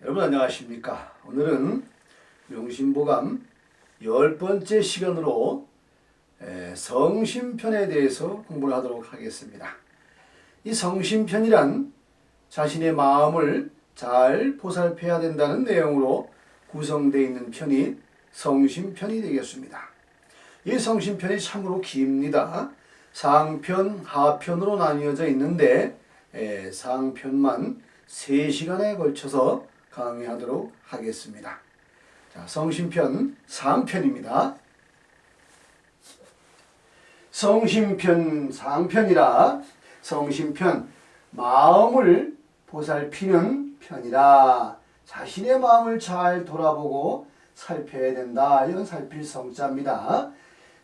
여러분 안녕하십니까? 오늘은 명심보감 10번째 시간으로 성심편에 대해서 공부를 하도록 하겠습니다. 이 성심편이란 자신의 마음을 잘 보살펴야 된다는 내용으로 구성되어 있는 편이 성심편이 되겠습니다. 이 성심편이 참으로 깁니다. 상편, 하편으로 나뉘어져 있는데 상편만 3시간에 걸쳐서 강의하도록 하겠습니다. 자, 성심편 상편입니다. 성심편 상편이라 성심편 마음을 보살피는 편이라 자신의 마음을 잘 돌아보고 살펴야 된다. 이건 살필 성자입니다.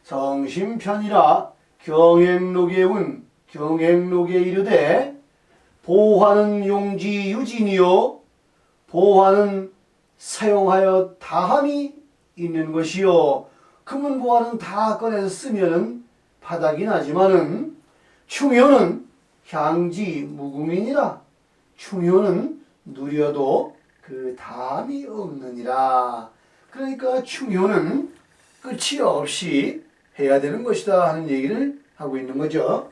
성심편이라 경행록에 운 경행록에 이르되 보화는 용지 유진이요 보화는 사용하여 다함이 있는 것이요. 금은 보화는 다 꺼내서 쓰면은 바닥이 나지만은 충효는 향지 무궁이니라. 충효는 누려도 그 다함이 없느니라. 그러니까 충효는 끝이 없이 해야 되는 것이다 하는 얘기를 하고 있는 거죠.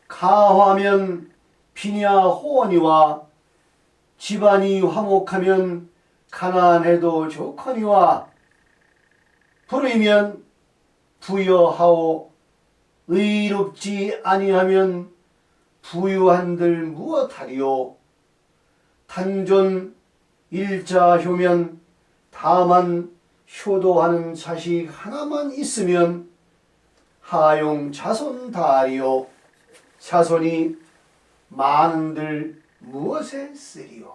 가화면 빈야 호원이와 집안이 화목하면 가난해도 좋거니와 부르면 부여하오 의롭지 아니하면 부유한들 무엇하리요. 단존 일자효면 다만 효도하는 자식 하나만 있으면 하용 자손 다리요. 자손이 많은들 무엇에 쓰리요.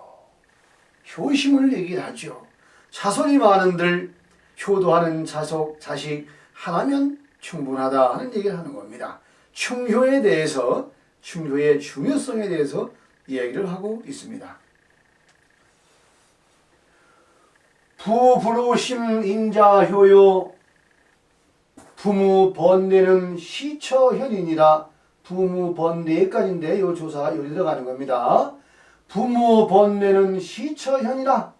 효심을 얘기를 하죠. 자손이 많은들 효도하는 자식 하나면 충분하다 하는 얘기를 하는 겁니다. 충효에 대해서 충효의 중요성에 대해서 이야기를 하고 있습니다. 부부로심 인자효요 부무 번뇌는 시처현이니라. 부무 번뇌까지인데 이 조사가 여기 들어가는 겁니다. 부무 번뇌는 시처현이라.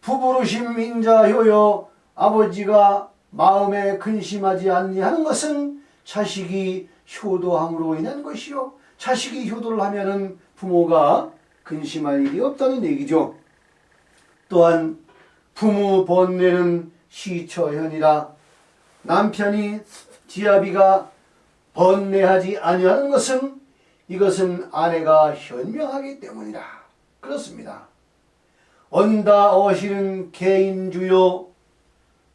부부로심 인자효요 아버지가 마음에 근심하지 아니하는 것은 자식이 효도함으로 인한 것이요. 자식이 효도를 하면은 부모가 근심할 일이 없다는 얘기죠. 또한 부무 번뇌는 시처현이라. 남편이 지아비가 번뇌하지 아니하는 것은 이것은 아내가 현명하기 때문이라. 그렇습니다. 언다 어실은 개인주요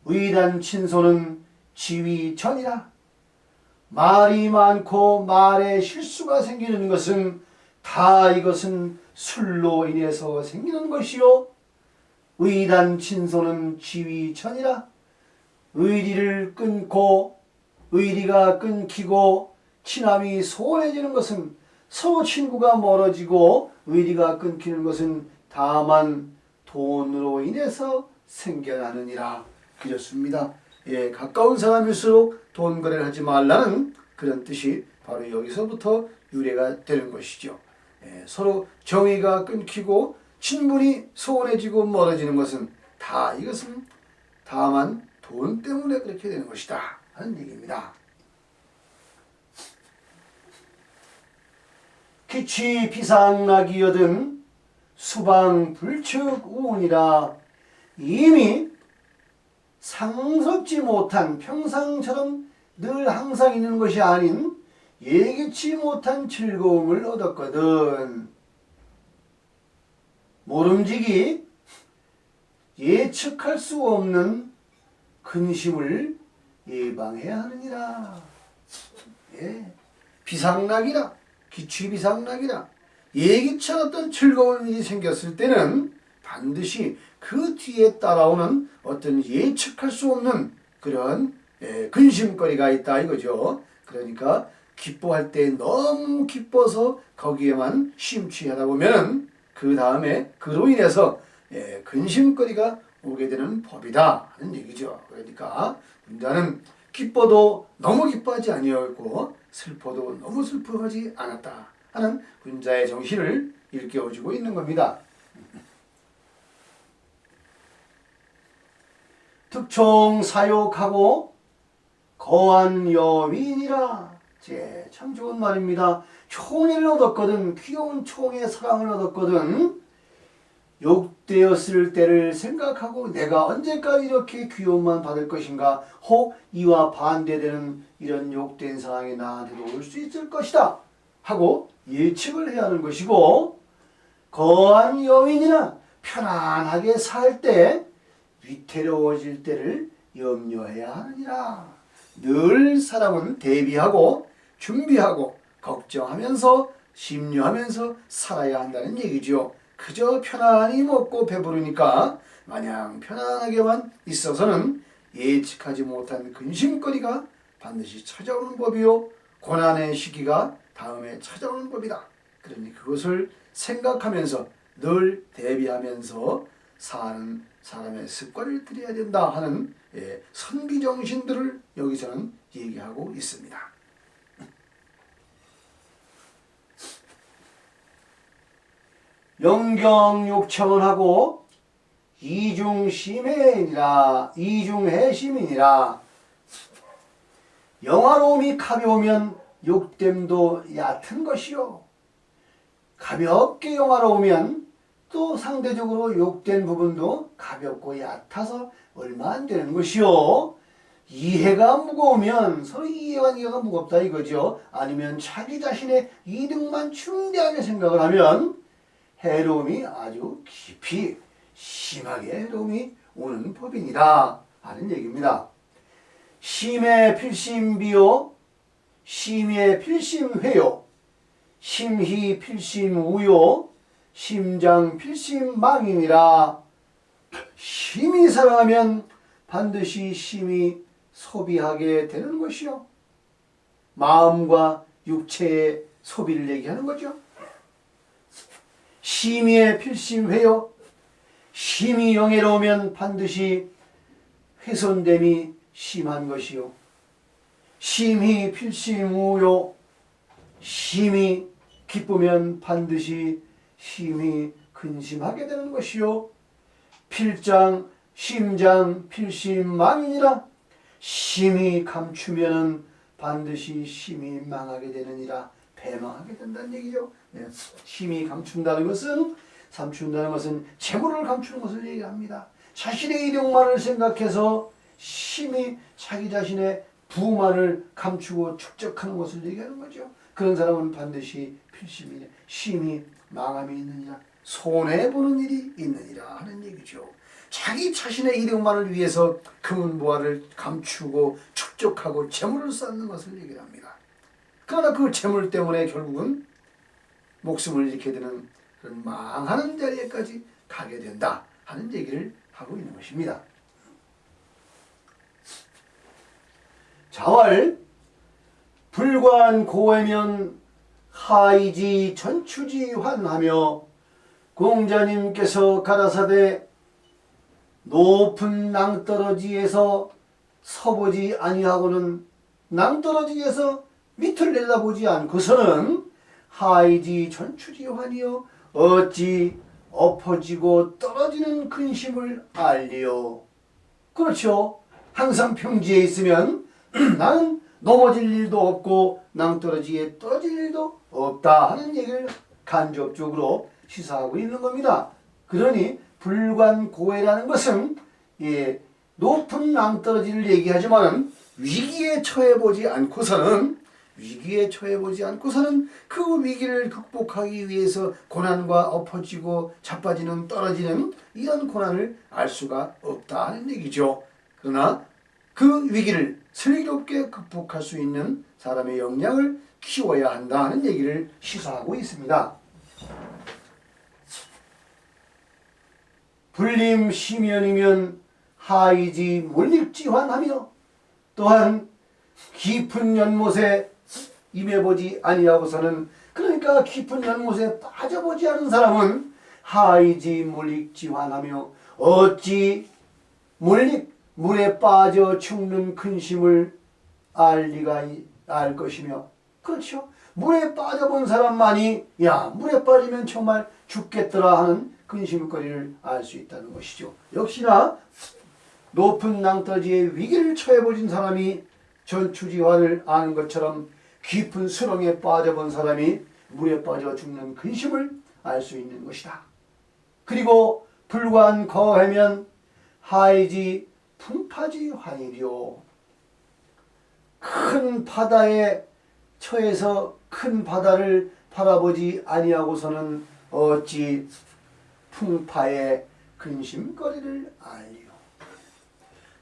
의단 친소는 지위전이라. 말이 많고 말에 실수가 생기는 것은 다 이것은 술로 인해서 생기는 것이요 의단 친소는 지위전이라. 의리를 끊고 의리가 끊기고 친함이 소원해지는 것은 서로 친구가 멀어지고 의리가 끊기는 것은 다만 돈으로 인해서 생겨나느니라. 그렇습니다. 가까운 사람일수록 돈 거래를 하지 말라는 그런 뜻이 바로 여기서부터 유래가 되는 것이죠. 서로 정의가 끊기고 친분이 소원해지고 멀어지는 것은 다 이것은 다만 돈 때문에 그렇게 되는 것이다 하는 얘기입니다. 기취 비상락이여든 수방 불측 우운이라. 이미 상스럽지 못한 평상처럼 늘 항상 있는 것이 아닌 예기치 못한 즐거움을 얻었거든. 모름지기 예측할 수 없는 근심을 예방해야 하느니라. 비상락이라. 기취비상락이라. 예기치 않았던 즐거운 일이 생겼을 때는 반드시 그 뒤에 따라오는 어떤 예측할 수 없는 그런 근심거리가 있다 이거죠. 그러니까 기뻐할 때 너무 기뻐서 거기에만 심취하다 보면 그 다음에 그로 인해서 근심거리가 오게 되는 법이다 하는 얘기죠. 그러니까 문자는 기뻐도 너무 기뻐하지 아니었고 슬퍼도 너무 슬퍼하지 않았다 하는 군자의 정신을 일깨워주고 있는 겁니다. 특총 사욕하고 거한 여위인이라. 참 좋은 말입니다. 총애를 얻었거든, 귀여운 총의 사랑을 얻었거든, 욕되었을 때를 생각하고 내가 언제까지 이렇게 귀여움만 받을 것인가, 혹 이와 반대되는 이런 욕된 상황이 나한테도 올 수 있을 것이다 하고 예측을 해야 하는 것이고, 거한 여인이나 편안하게 살 때 위태로워질 때를 염려해야 하느니라. 늘 사람은 대비하고 준비하고 걱정하면서 심려하면서 살아야 한다는 얘기죠. 그저 편안히 먹고 배부르니까 마냥 편안하게만 있어서는 예측하지 못한 근심거리가 반드시 찾아오는 법이요, 고난의 시기가 다음에 찾아오는 법이다. 그러니 그것을 생각하면서 늘 대비하면서 사는 사람의 습관을 들여야 된다 하는 선비정신들을 여기서는 얘기하고 있습니다. 영경욕천하고 이중심해이니라. 이중해심이니라. 영화로움이 가벼우면 욕됨도 얕은 것이요, 가볍게 영화로우면 또 상대적으로 욕된 부분도 가볍고 얕아서 얼마 안 되는 것이요, 이해가 무거우면 서로 이해가 무겁다 이거죠. 아니면 자기 자신의 이득만 중대하게 생각을 하면 해로움이 아주 깊이 심하게 해로움이 오는 법이니라 하는 얘기입니다. 심의 필심비요, 심의 필심회요, 심희 필심우요, 심장 필심망이니라. 심히 사랑하면 반드시 심히 소비하게 되는 것이요, 마음과 육체의 소비를 얘기하는 거죠. 심의의 필심회요, 심히 영예로우면 반드시 훼손됨이 심한 것이요, 심히 필심우요, 심히 기쁘면 반드시 심히 근심하게 되는 것이요, 필장 심장 필심망이니라. 심히 감추면 반드시 심히 망하게 되느니라. 패망하게 된다는 얘기죠. 심히 감춘다는 것은, 재물을 감추는 것을 얘기합니다. 자신의 이득만을 생각해서 심히 자기 자신의 부만을 감추고 축적하는 것을 얘기하는 거죠. 그런 사람은 반드시 필심이냐, 심히 망함이 있느니라, 손해보는 일이 있느니라 하는 얘기죠. 자기 자신의 이득만을 위해서 금은보화를 감추고 축적하고 재물을 쌓는 것을 얘기를 합니다. 그러나 그 재물 때문에 결국은 목숨을 잃게 되는 그런 망하는 자리에까지 가게 된다 하는 얘기를 하고 있는 것입니다. 자왈 불관 고해면 하이지 전추지 환하며, 공자님께서 가라사대 높은 낭떠러지에서 서보지 아니하고는, 낭떠러지에서 밑을 내다보지 않고서는 하이지 전추지 환이여 어찌 엎어지고 떨어지는 근심을 알리요. 그렇죠. 항상 평지에 있으면 나는 넘어질 일도 없고 낭떠러지에 떨어질 일도 없다 하는 얘기를 간접적으로 시사하고 있는 겁니다. 그러니 불관고해라는 것은 높은 낭떠러지를 얘기하지만 위기에 처해보지 않고서는 그 위기를 극복하기 위해서 고난과 엎어지고 자빠지는, 떨어지는 이런 고난을 알 수가 없다 하는 얘기죠. 그러나 그 위기를 슬기롭게 극복할 수 있는 사람의 역량을 키워야 한다 하는 얘기를 시사하고 있습니다. 불림 심연이면 하이지 몰립지환하며, 또한 깊은 연못에 임해보지 아니하고서는, 그러니까 깊은 연못에 빠져보지 않은 사람은 하이지 몰립지환하며 어찌 물에 빠져 죽는 근심을 알 것이며, 그렇죠. 물에 빠져본 사람만이 야 물에 빠지면 정말 죽겠더라 하는 근심거리를 알 수 있다는 것이죠. 역시나 높은 낭떠지의 위기를 처해보진 사람이 전추지환을 아는 것처럼 깊은 수렁에 빠져본 사람이 물에 빠져 죽는 근심을 알 수 있는 것이다. 그리고 불관 거하면 하이지 풍파지 환이리요. 큰 바다에 처해서 큰 바다를 바라보지 아니하고서는 어찌 풍파의 근심거리를 알리요.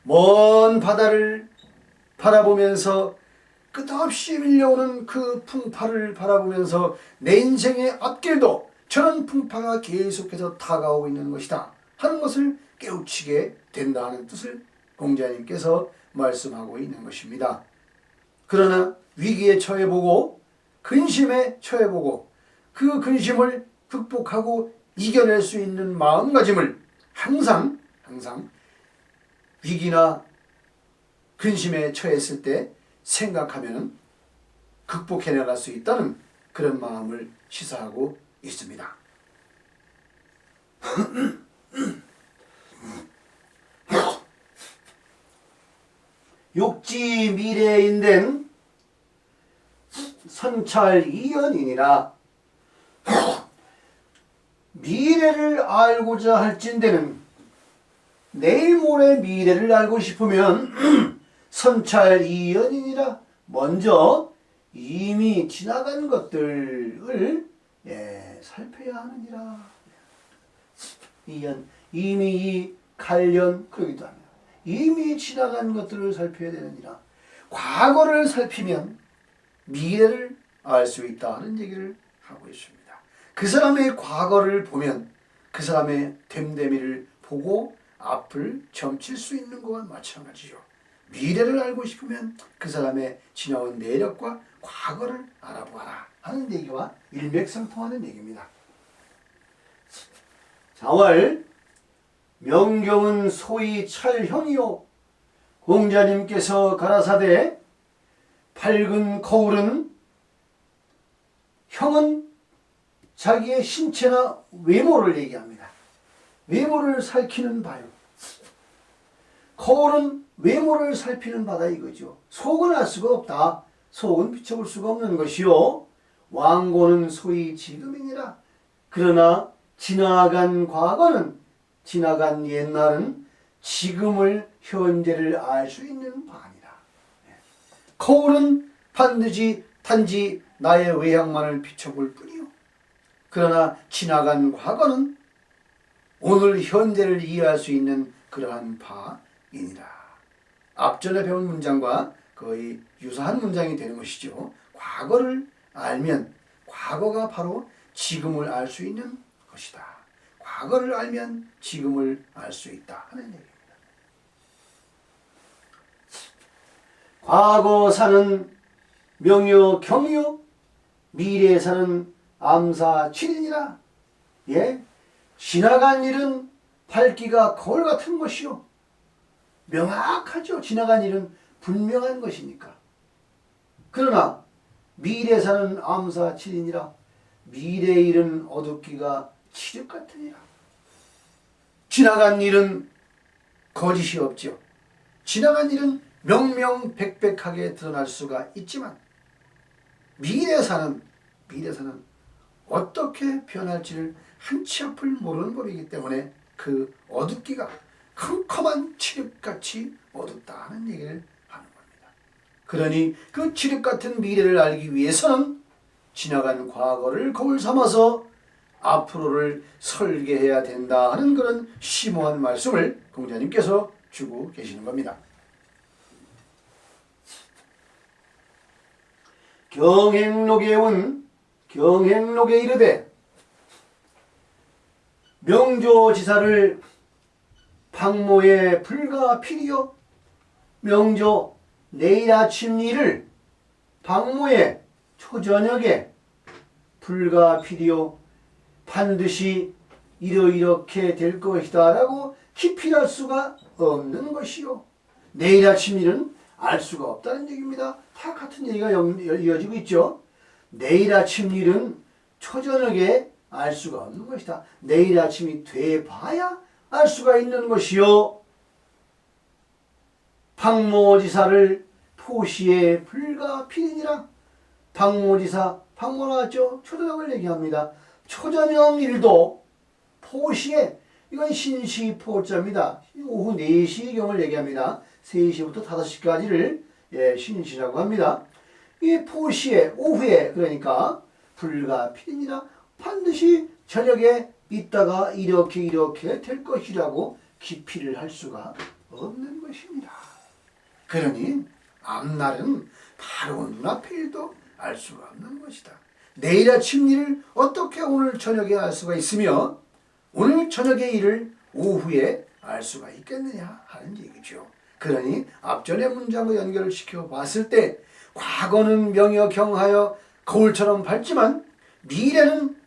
먼 바다를 바라보면서 끝없이 밀려오는 그 풍파를 바라보면서 내 인생의 앞길도 저런 풍파가 계속해서 다가오고 있는 것이다 하는 것을 깨우치게 된다는 뜻을 공자님께서 말씀하고 있는 것입니다. 그러나 위기에 처해보고 근심에 처해보고 그 근심을 극복하고 이겨낼 수 있는 마음가짐을 항상 위기나 근심에 처했을 때 생각하면 극복해 나갈 수 있다는 그런 마음을 시사하고 있습니다. 육지 미래인된 선찰이연이니라. 미래를 알고자 할진대는 내일 모레 미래를 알고 싶으면 선찰이연이니라. 먼저 이미 지나간 것들을 살펴야 하느니라. 이연, 이미 이 관련 그러기도 합니다. 이미 지나간 것들을 살펴야 되느니라. 과거를 살피면 미래를 알 수 있다는 얘기를 하고 있습니다. 그 사람의 과거를 보면 그 사람의 됨됨이를 보고 앞을 점칠 수 있는 것과 마찬가지죠. 미래를 알고 싶으면 그 사람의 지나온 내력과 과거를 알아보아라 하는 얘기와 일맥상통하는 얘기입니다. 자왈 명경은 소위 찰형이요. 공자님께서 가라사대 밝은 거울은 형은 자기의 신체나 외모를 얘기합니다. 외모를 살피는 바요. 거울은 외모를 살피는 바다 이거죠. 속은 알 수가 없다. 속은 비춰볼 수가 없는 것이요. 왕고는 소위 지금이니라. 그러나 지나간 과거는 지나간 옛날은 지금을 현재를 알 수 있는 바니라. 거울은 단지 나의 외향만을 비춰볼 뿐이요. 그러나 지나간 과거는 오늘 현재를 이해할 수 있는 그러한 바이니라. 앞전에 배운 문장과 거의 유사한 문장이 되는 것이죠. 과거를 알면 과거가 바로 지금을 알 수 있는 것이다. 과거를 알면 지금을 알 수 있다 하는 얘기입니다. 과거사는 명요 경요, 미래사는 암사취이니라. 지나간 일은 밝기가 거울 같은 것이요. 명확하죠. 지나간 일은 분명한 것이니까. 그러나 미래사는 암사취이니라. 미래의 일은 어둡기가 칠흑 같으니라. 지나간 일은 거짓이 없죠. 지나간 일은 명명백백하게 드러날 수가 있지만 미래사는 어떻게 변할지를 한치 앞을 모르는 법이기 때문에 그 어둡기가 컴컴한 칠흑같이 어둡다는 얘기를 하는 겁니다. 그러니 그 칠흑같은 미래를 알기 위해서는 지나간 과거를 거울 삼아서 앞으로를 설계해야 된다 하는 그런 심오한 말씀을 공자님께서 주고 계시는 겁니다. 경행록에 이르되 명조지사를 박모에 불가피리요. 명조 내일 아침 일을 박모에 초저녁에 불가피리요. 반드시 이렇게 될 것이다 라고 기필할 수가 없는 것이요. 내일 아침 일은 알 수가 없다는 얘기입니다. 다 같은 얘기가 이어지고 있죠. 내일 아침 일은 초저녁에 알 수가 없는 것이다. 내일 아침이 돼봐야 알 수가 있는 것이요. 박모지사를 포시에 불가피니라. 박모지사, 박모 나왔죠? 초저녁을 얘기합니다. 초저녁 일도 포시에, 이건 신시포자입니다. 오후 4시경을 얘기합니다. 3시부터 5시까지를 신시라고 합니다. 이 포시에, 오후에, 그러니까 불가피니라. 반드시 저녁에 있다가 이렇게 될 것이라고 기피를 할 수가 없는 것입니다. 그러니 앞날은 바로 눈앞에 일도 알 수가 없는 것이다. 내일 아침 일을 어떻게 오늘 저녁에 알 수가 있으며 오늘 저녁의 일을 오후에 알 수가 있겠느냐 하는 얘기죠. 그러니 앞전의 문장과 연결을 시켜 봤을 때 과거는 명여경하여 거울처럼 밝지만 미래는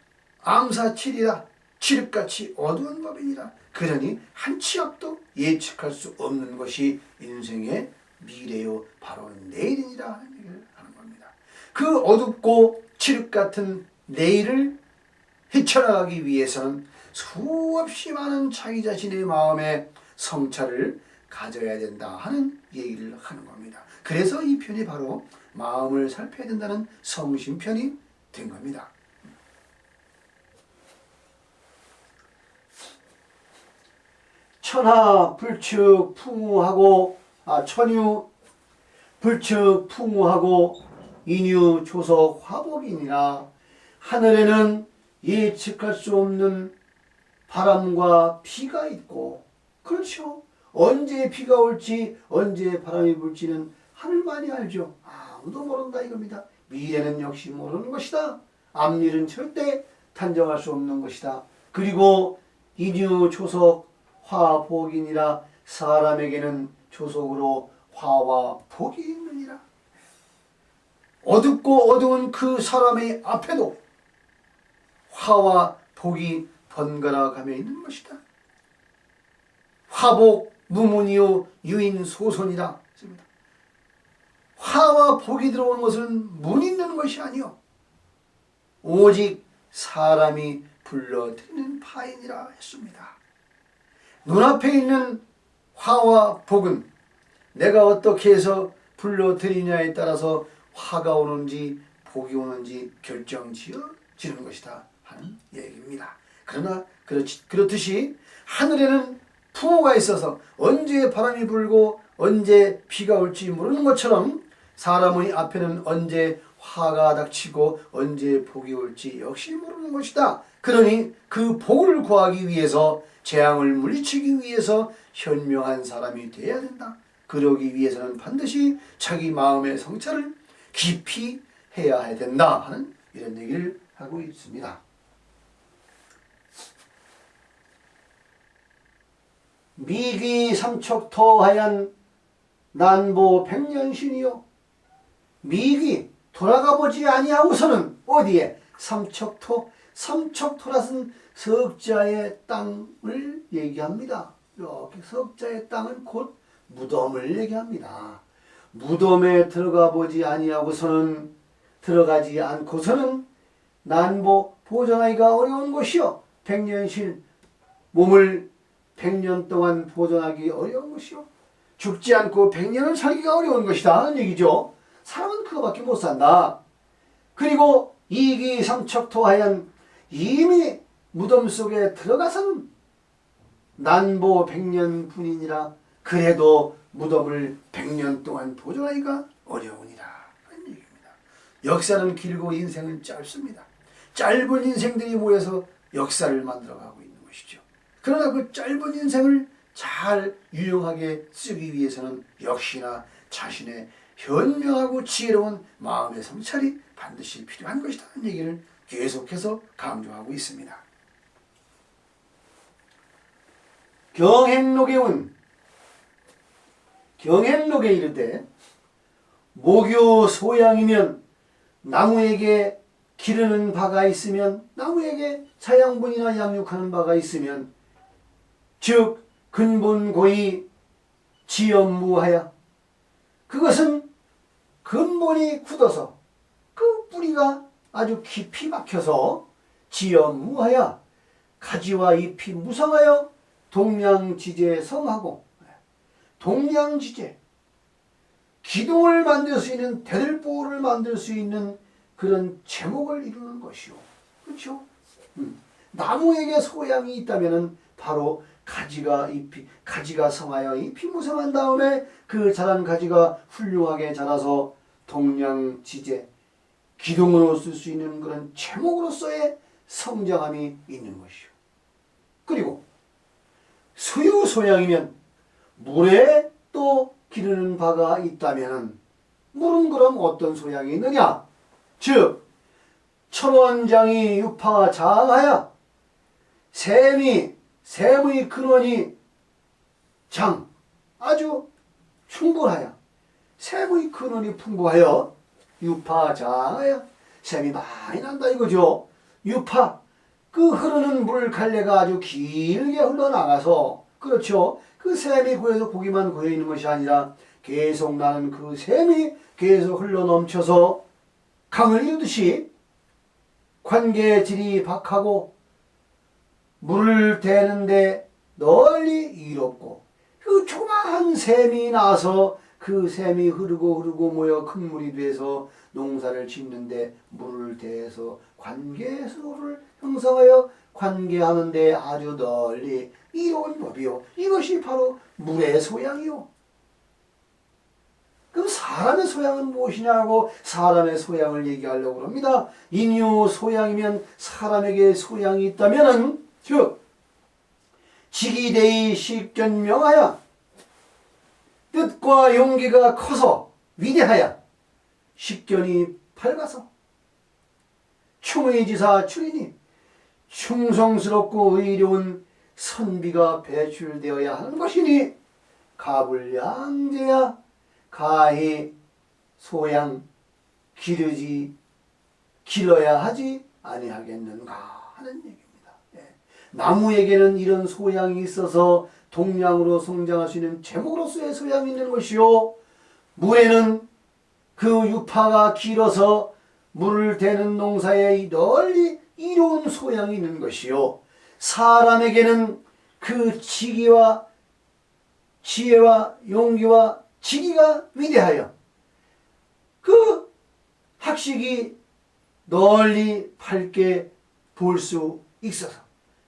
암사칠이라 칠흑같이 어두운 법이니라. 그러니 한 치 앞도 예측할 수 없는 것이 인생의 미래요 바로 내일이니라 하는 얘기를 하는 겁니다. 그 어둡고 칠흑같은 내일을 헤쳐나가기 위해서는 수없이 많은 자기 자신의 마음에 성찰을 가져야 된다 하는 얘기를 하는 겁니다. 그래서 이 편이 바로 마음을 살펴야 된다는 성심편이 된 겁니다. 천하 불축 풍우하고 천유 불축 풍우하고 인유 조석 화복이니라. 하늘에는 예측할 수 없는 바람과 비가 있고, 그렇죠. 언제 비가 올지 언제 바람이 불지는 하늘만이 알죠. 아무도 모른다 이겁니다. 미래는 역시 모르는 것이다. 앞일은 절대 단정할 수 없는 것이다. 그리고 인유 조석 화복이니라. 사람에게는 조석으로 화와 복이 있느니라. 어둡고 어두운 그 사람의 앞에도 화와 복이 번갈아 가며 있는 것이다. 화복 무문이요 유인소손이라. 화와 복이 들어오는 것은 문 있는 것이 아니요 오직 사람이 불러들이는 파인이라 했습니다. 눈앞에 있는 화와 복은 내가 어떻게 해서 불러들이냐에 따라서 화가 오는지 복이 오는지 결정지어지는 것이다 하는 얘기입니다. 그러나 그렇듯이 하늘에는 풍우가 있어서 언제 바람이 불고 언제 비가 올지 모르는 것처럼 사람의 앞에는 언제 화가 닥치고 언제 복이 올지 역시 모르는 것이다. 그러니 그 복을 구하기 위해서 재앙을 물리치기 위해서 현명한 사람이 되어야 된다. 그러기 위해서는 반드시 자기 마음의 성찰을 깊이 해야 된다 하는 이런 얘기를 하고 있습니다. 미귀 삼척토하얀 난보 백년신이요. 미귀 돌아가보지 아니하고서는 어디에? 삼척토. 삼척토라는 석자의 땅을 얘기합니다. 이렇게 석자의 땅은 곧 무덤을 얘기합니다. 무덤에 들어가보지 아니하고서는 들어가지 않고서는 난보 보존하기가 어려운 것이요. 백년신 몸을 100년 동안 보존하기 어려운 것이요. 죽지 않고 100년을 살기가 어려운 것이다 하는 얘기죠. 사람은 그거밖에 못 산다. 그리고 이기삼척토하얀 이미 무덤 속에 들어가서는 난보 100년 분이니라. 그래도 무덤을 100년 동안 보존하기가 어려우니라 하는 얘기입니다. 역사는 길고 인생은 짧습니다. 짧은 인생들이 모여서 역사를 만들어가고 있는 것이죠. 그러나 그 짧은 인생을 잘 유용하게 쓰기 위해서는 역시나 자신의 현명하고 지혜로운 마음의 성찰이 반드시 필요한 것이다 하는 얘기를 계속해서 강조하고 있습니다. 경행록에 온 경행록에 이르되 모교 소양이면 나무에게 기르는 바가 있으면 나무에게 사양분이나 양육하는 바가 있으면 즉 근본고이 지연무하여 그것은 근본이 굳어서 그 뿌리가 아주 깊이 박혀서 지연무하여 가지와 잎이 무성하여 동량지제성하고 동량지제 기둥을 만들 수 있는 대들보를 만들 수 있는 그런 제목을 이루는 것이요. 그렇죠? 나무에게 소양이 있다면은 바로 가지가 성하여 잎이 무성한 다음에 그 자란 가지가 훌륭하게 자라서 동량지제 기둥으로 쓸 수 있는 그런 제목으로서의 성장함이 있는 것이요. 그리고 수유소양이면 물에 또 기르는 바가 있다면 물은 그럼 어떤 소양이 있느냐? 즉 천원장이 유파장하여 샘의 근원이 장 아주 충분하여 샘의 근원이 풍부하여 유파장하여 샘이 많이 난다 이거죠. 유파 그 흐르는 물 갈래가 아주 길게 흘러나가서 그렇죠. 그 샘이 고여서 고기만 고여 있는 것이 아니라 계속 나는 그 샘이 계속 흘러 넘쳐서 강을 이루듯이 관계의 질이 박하고 물을 대는데 널리 이롭고 그 조그마한 샘이 나서 그 샘이 흐르고 모여 큰 물이 돼서 농사를 짓는데 물을 대해서 관계소를 형성하여 관계하는데 아주 널리 이로운 법이요. 이것이 바로 물의 소양이요. 그럼 사람의 소양은 무엇이냐고 사람의 소양을 얘기하려고 합니다. 인유 소양이면 사람에게 소양이 있다면은 즉 직이대의 식견명하여 뜻과 용기가 커서 위대하여 식견이 밝아서 충의지사 출이니 충성스럽고 의로운 선비가 배출되어야 하는 것이니 가불양제야 가히 소양 길어야 하지 아니하겠는가 하는 얘기입니다. 나무에게는 이런 소양이 있어서 동량으로 성장할 수 있는 제목으로서의 소양이 있는 것이요. 물에는 그 유파가 길어서 물을 대는 농사에 널리 이로운 소양이 있는 것이요. 사람에게는 그 지혜와 용기와 지기가 위대하여 그 학식이 널리 밝게 볼 수 있어서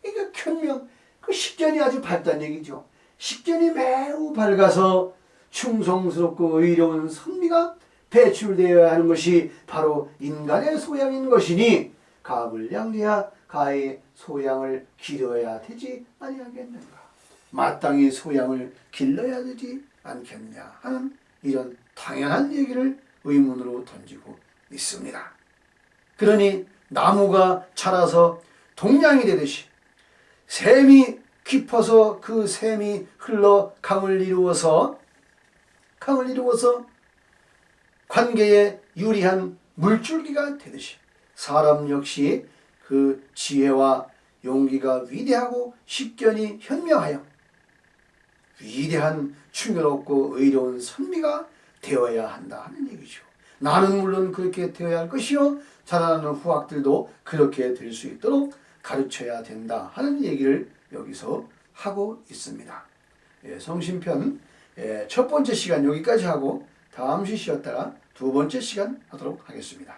이게 현명 그 식견이 아주 밝다는 얘기죠. 식견이 매우 밝아서 충성스럽고 의로운 선미가 배출되어야 하는 것이 바로 인간의 소양인 것이니 가불량리야 가의 소양을 기려야 되지 아니하겠는가. 마땅히 소양을 길러야 되지 않겠냐 하는 이런 당연한 얘기를 의문으로 던지고 있습니다. 그러니 나무가 자라서 동량이 되듯이 샘이 깊어서 그 샘이 흘러 강을 이루어서 관계에 유리한 물줄기가 되듯이 사람 역시 그 지혜와 용기가 위대하고 식견이 현명하여 위대한 충효롭고 의로운 선비가 되어야 한다 하는 얘기죠. 나는 물론 그렇게 되어야 할 것이요 자라나는 후학들도 그렇게 될 수 있도록 가르쳐야 된다 하는 얘기를 여기서 하고 있습니다. 성심편 첫 번째 시간 여기까지 하고 다음 주 쉬었다가 두 번째 시간 하도록 하겠습니다.